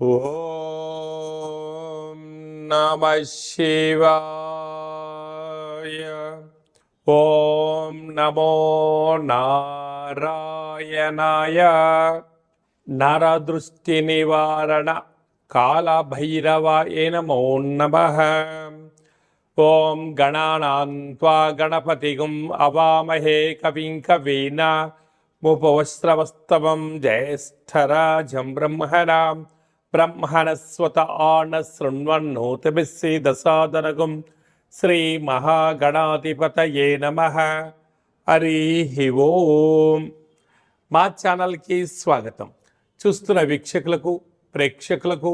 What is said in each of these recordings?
ఓం నమ శివాయ. ఓం నమో నారాయణాయ. నరదృష్టి నివారణ కాల భైరవాయ నమో నమః. ఓం గణానాం త్వా గణపతిగుం అవామహే కవిం కవీన ముపవస్త్రవస్తవం జ్యేష్ఠరాజం బ్రహ్మణాం బ్రహ్మణస్వత ఆన శృణ్వన్నోతిభిస్సీదసాదనగుం శ్రీ మహాగణాధిపతయే నమః. హరి ఓం. మా ఛానల్కి స్వాగతం. చూస్తున్న వీక్షకులకు ప్రేక్షకులకు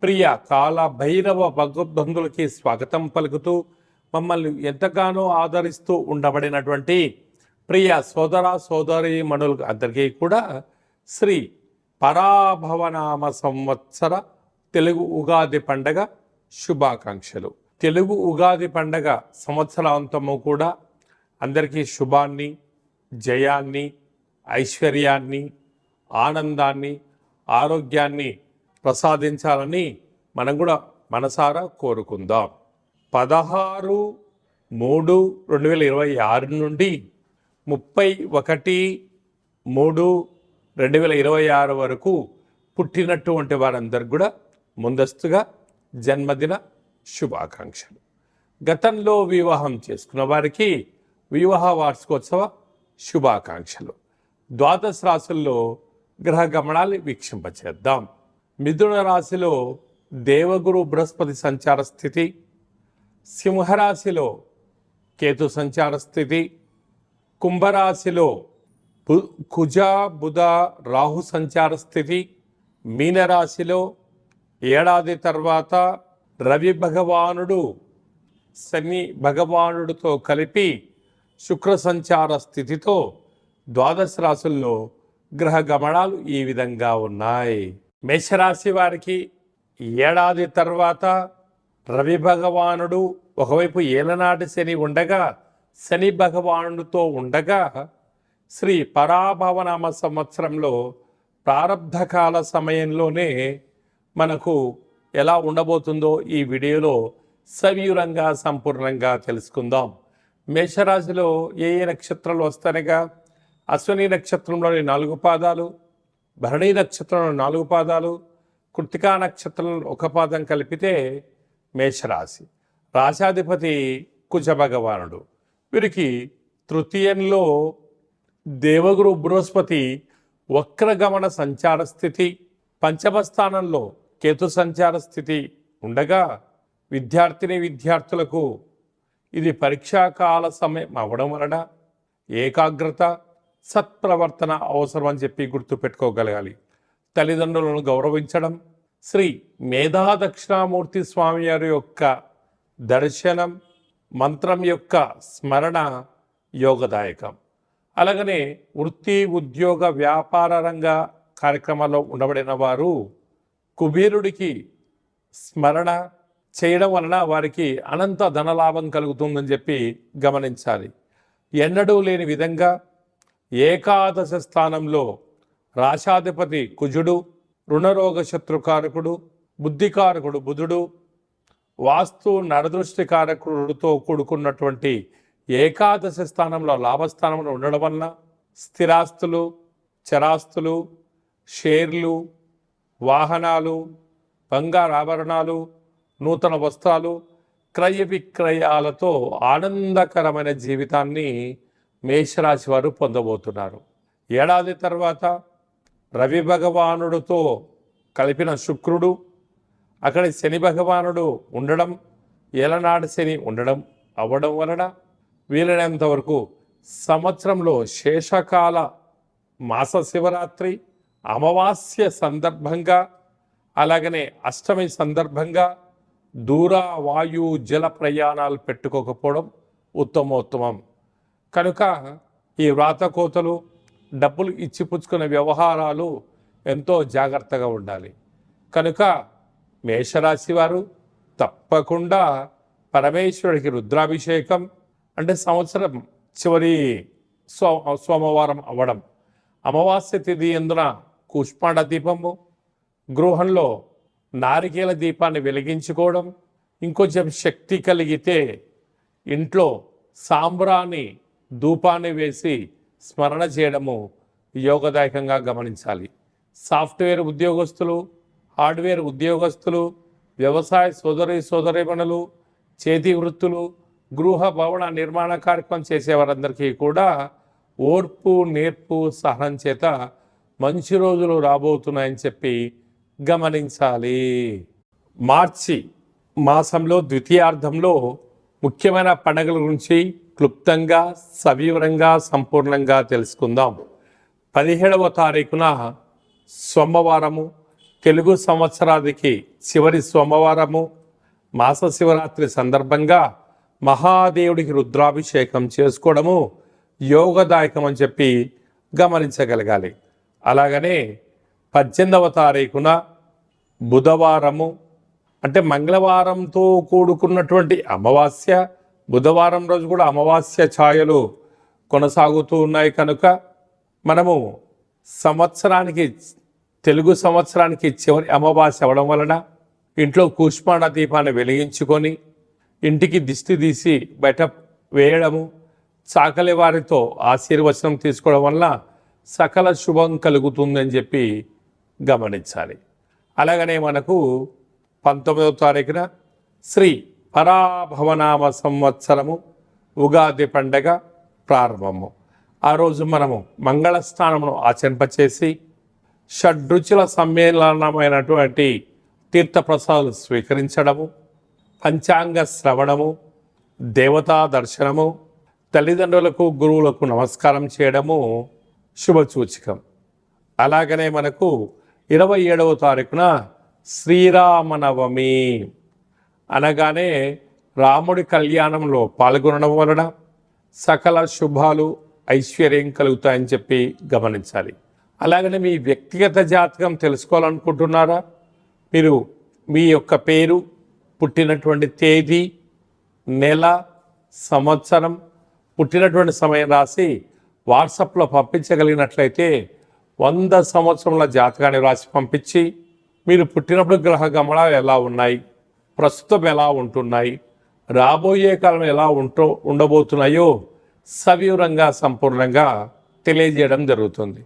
ప్రియ కాల భైరవ భగవద్బంధులకి స్వాగతం పలుకుతూ మమ్మల్ని ఎంతగానో ఆదరిస్తూ ఉండబడినటువంటి ప్రియ సోదర సోదరి మనులకు అందరికీ కూడా శ్రీ పరాభవనామ సంవత్సర తెలుగు ఉగాది పండగ శుభాకాంక్షలు. తెలుగు ఉగాది పండగ సంవత్సరాంతము కూడా అందరికీ శుభాన్ని, జయాన్ని, ఐశ్వర్యాన్ని, ఆనందాన్ని, ఆరోగ్యాన్ని ప్రసాదించాలని మనం కూడా మనసారా కోరుకుందాం. 16/3/2026 నుండి 31/3/2026 వరకు పుట్టినటువంటి వారందరికి కూడా ముందస్తుగా జన్మదిన శుభాకాంక్షలు. గతంలో వివాహం చేసుకున్న వారికి వివాహ వార్షికోత్సవ శుభాకాంక్షలు. ద్వాదశ రాశుల్లో గ్రహ గమనాలు వీక్షింపచేద్దాం. మిథున రాశిలో దేవగురు బృహస్పతి సంచార స్థితి, సింహరాశిలో కేతు సంచార స్థితి, కుంభరాశిలో కుజ బుధ రాహు సంచార స్థితి, మీనరాశిలో ఏడాది తర్వాత రవి భగవానుడు శని భగవానుడితో కలిపి శుక్ర సంచార స్థితితో ద్వాదశ రాశుల్లో గ్రహ గమనాలు ఈ విధంగా ఉన్నాయి. మేషరాశి వారికి ఏడాది తర్వాత రవి భగవానుడు ఒకవైపు ఏలనాటి శని ఉండగా శని భగవానుడితో ఉండగా శ్రీ పరాభవనామ సంవత్సరంలో ప్రారబ్ధకాల సమయంలోనే మనకు ఎలా ఉండబోతుందో ఈ వీడియోలో సవివరంగా సంపూర్ణంగా తెలుసుకుందాం. మేషరాశిలో ఏ ఏ నక్షత్రాలు వస్తాయిగా అశ్విని నక్షత్రంలోని 4 పాదాలు, భరణి నక్షత్రంలో 4 పాదాలు, కృత్తికా నక్షత్రంలో 1 పాదం కలిపితే మేషరాశి. రాశాధిపతి కుజ భగవానుడు. వీరికి తృతీయంలో దేవగురు బృహస్పతి వక్రగమన సంచార స్థితి, పంచమ స్థానంలో కేతు సంచార స్థితి ఉండగా విద్యార్థులకు ఇది పరీక్షాకాల సమయం అవ్వడం వలన ఏకాగ్రత, సత్ప్రవర్తన అవసరం అని చెప్పి గుర్తుపెట్టుకోగలగాలి. తల్లిదండ్రులను గౌరవించడం, శ్రీ మేధా దక్షిణామూర్తి స్వామి వారి యొక్క దర్శనం, మంత్రం యొక్క స్మరణ యోగదాయకం. అలాగనే వృత్తి, ఉద్యోగ, వ్యాపార రంగ కార్యక్రమాల్లో ఉండబడిన వారు కుబేరుడికి స్మరణ చేయడం వలన వారికి అనంత ధనలాభం కలుగుతుందని చెప్పి గమనించాలి. ఎన్నడూ లేని విధంగా ఏకాదశ స్థానంలో రాశాధిపతి కుజుడు, రుణరోగ శత్రుకారకుడు, బుద్ధికారకుడు బుధుడు, వాస్తు నరదృష్టి కారకుడితో కూడుకున్నటువంటి ఏకాదశ స్థానంలో లాభస్థానంలో ఉండడం వలన స్థిరాస్తులు, చరాస్తులు, షేర్లు, వాహనాలు, బంగారు ఆభరణాలు, నూతన వస్త్రాలు, క్రయ విక్రయాలతో ఆనందకరమైన జీవితాన్ని మేషరాశి వారు పొందబోతున్నారు. ఏడాది తర్వాత రవి భగవానుడితో కలిపిన శుక్రుడు, అక్కడ శని భగవానుడు ఉండడం, ఏలనాడు శని ఉండడం అవ్వడం వలన వీలైనంత వరకు సంవత్సరంలో శేషకాల మాస శివరాత్రి, అమావాస్య సందర్భంగా, అలాగనే అష్టమి సందర్భంగా దూర వాయు జల ప్రయాణాలు పెట్టుకోకపోవడం ఉత్తమోత్తమం. కనుక ఈ వ్రాతకోతలు, డబ్బులు ఇచ్చిపుచ్చుకునే వ్యవహారాలు ఎంతో జాగ్రత్తగా ఉండాలి. కనుక మేషరాశి వారు తప్పకుండా పరమేశ్వరుడికి రుద్రాభిషేకం, అంటే సంవత్సరం చివరి సోమవారం అవ్వడం, అమావాస్య తిథి ఎందున కూష్మాండ దీపము, గృహంలో నారికేల దీపాన్ని వెలిగించుకోవడం, ఇంకొంచెం శక్తి కలిగితే ఇంట్లో సాంబ్రాణి ధూపాన్ని వేసి స్మరణ చేయడము యోగదాయకంగా గమనించాలి. సాఫ్ట్వేర్ ఉద్యోగస్తులు, హార్డ్వేర్ ఉద్యోగస్తులు, వ్యవసాయ సోదరీమణులు, చేతి వృత్తులు, గృహ భవన నిర్మాణ కార్యక్రమం చేసేవారందరికీ కూడా ఓర్పు, నేర్పు, సహనం చేత మంచి రోజులు రాబోతున్నాయని చెప్పి గమనించాలి. మార్చి మాసంలో ద్వితీయార్థంలో ముఖ్యమైన పండుగల గురించి క్లుప్తంగా, సవివరంగా, సంపూర్ణంగా తెలుసుకుందాం. 17వ తారీఖున సోమవారము, తెలుగు సంవత్సరాదికి చివరి సోమవారము, మాస శివరాత్రి సందర్భంగా మహాదేవుడికి రుద్రాభిషేకం చేసుకోవడము యోగదాయకం అని చెప్పి గమనించగలగాలి. అలాగనే 18వ తారీఖున బుధవారము, అంటే మంగళవారంతో కూడుకున్నటువంటి అమావాస్య, బుధవారం రోజు కూడా అమావాస్య ఛాయలు కొనసాగుతూ ఉన్నాయి కనుక మనము తెలుగు సంవత్సరానికి చివరి అమావాస్య అవ్వడం వలన ఇంట్లో కూష్మాండ దీపాన్ని వెలిగించుకొని ఇంటికి దిష్టి తీసి బయట వేయడము, చాకలి వారితో ఆశీర్వచనం తీసుకోవడం వల్ల సకల శుభం కలుగుతుందని చెప్పి గమనించాలి. అలాగనే మనకు 19వ తారీఖున శ్రీ పరాభవనామ సంవత్సరము ఉగాది పండగ ప్రారంభము. ఆ రోజు మనము మంగళ స్నానమును ఆచరింపచేసి షడ్రుచుల సమ్మేళనమైనటువంటి తీర్థప్రసాదాలు స్వీకరించడము, పంచాంగ శ్రవణము, దేవతా దర్శనము, తల్లిదండ్రులకు, గురువులకు నమస్కారం చేయడము శుభసూచకం. అలాగనే మనకు 27వ తారీఖున శ్రీరామనవమి అనగానే రాముడి కళ్యాణంలో పాల్గొనడం వలన సకల శుభాలు, ఐశ్వర్యం కలుగుతాయని చెప్పి గమనించాలి. అలాగనే మీ వ్యక్తిగత జాతకం తెలుసుకోవాలనుకుంటున్నారా? మీరు మీ యొక్క పేరు, పుట్టినటువంటి తేదీ, నెల, సంవత్సరం, పుట్టినటువంటి సమయం రాసి వాట్సాప్లో పంపించగలిగినట్లయితే 100 సంవత్సరముల జాతకాన్ని రాసి పంపించి మీరు పుట్టినప్పుడు గ్రహ గమనాలు ఎలా ఉన్నాయి, ప్రస్తుతం ఎలా ఉంటున్నాయి, రాబోయే కాలం ఎలా ఉండబోతున్నాయో సవివరంగా, సంపూర్ణంగా తెలియజేయడం జరుగుతుంది.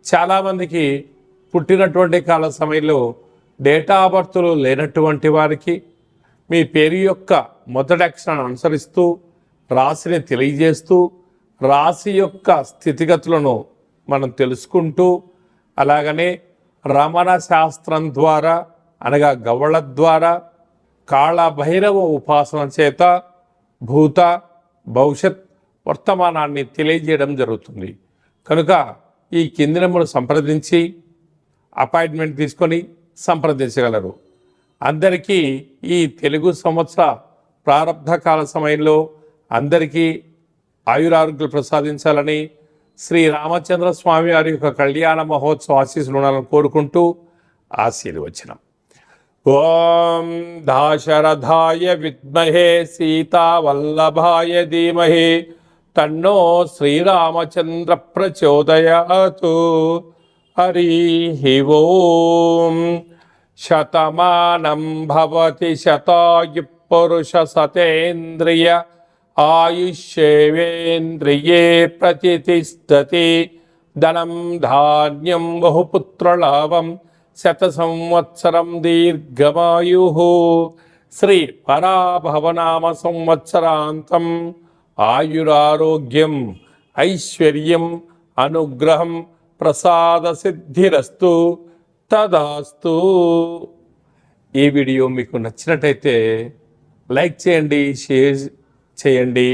చాలామందికి పుట్టినటువంటి కాల సమయంలో డేటా ఆఫ్ బర్త్లు లేనటువంటి వారికి మీ పేరు యొక్క మొదటి అక్షరాన్ని అనుసరిస్తూ రాశిని తెలియజేస్తూ రాశి యొక్క స్థితిగతులను మనం తెలుసుకుంటూ, అలాగనే రమణ శాస్త్రం ద్వారా అనగా గవ్వళ ద్వారా కాళభైరవ ఉపాసన చేత భూత, భవిష్యత్, వర్తమానాన్ని తెలియజేయడం జరుగుతుంది. కనుక ఈ కింది నెంబర్ను సంప్రదించి అపాయింట్మెంట్ తీసుకొని సంప్రదించగలరు. అందరికీ ఈ తెలుగు సంవత్సర ప్రారంభ కాల సమయంలో అందరికీ ఆయురారోగ్యాలు ప్రసాదించాలని శ్రీ రామచంద్ర స్వామి వారి యొక్క కళ్యాణ మహోత్సవ ఆశీస్సులు ఉండాలని కోరుకుంటూ ఆశీర్వచనం. ఓం దాశరథాయ విద్మహే సీతావల్లభాయ ధీమహి తన్నో శ్రీరామచంద్ర ప్రచోదయాతు. హరి ఓం. శతమానం భవతి శతాయు పురుష సతేంద్రియ ఆయుష్యేవేంద్రియే ప్రతిష్టతి. ధనం ధాన్యం బహుపుత్రలాభం శత సంవత్సరం దీర్ఘమాయు. శ్రీ పరాభవనామ సంవత్సరాంతం ఆయురారోగ్యం, ఐశ్వర్యం, అనుగ్రహం, ప్రసాద సిద్ధిరస్తు. తదాస్తు. ఈ వీడియో మీకు నచ్చినట్టయితే లైక్ చేయండి, షేర్ చేయండి.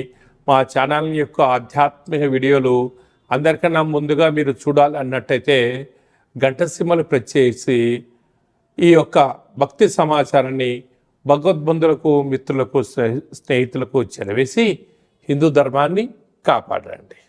మా ఛానల్ యొక్క ఆధ్యాత్మిక వీడియోలు అందరికన్నా ముందుగా మీరు చూడాలి అన్నట్టయితే గంట సింబల్ ప్రెస్ చేసి ఈ యొక్క భక్తి సమాచారాన్ని భగవద్బంధులకు, మిత్రులకు, స్నేహితులకు చేరవేసి హిందూ ధర్మాన్ని కాపాడండి.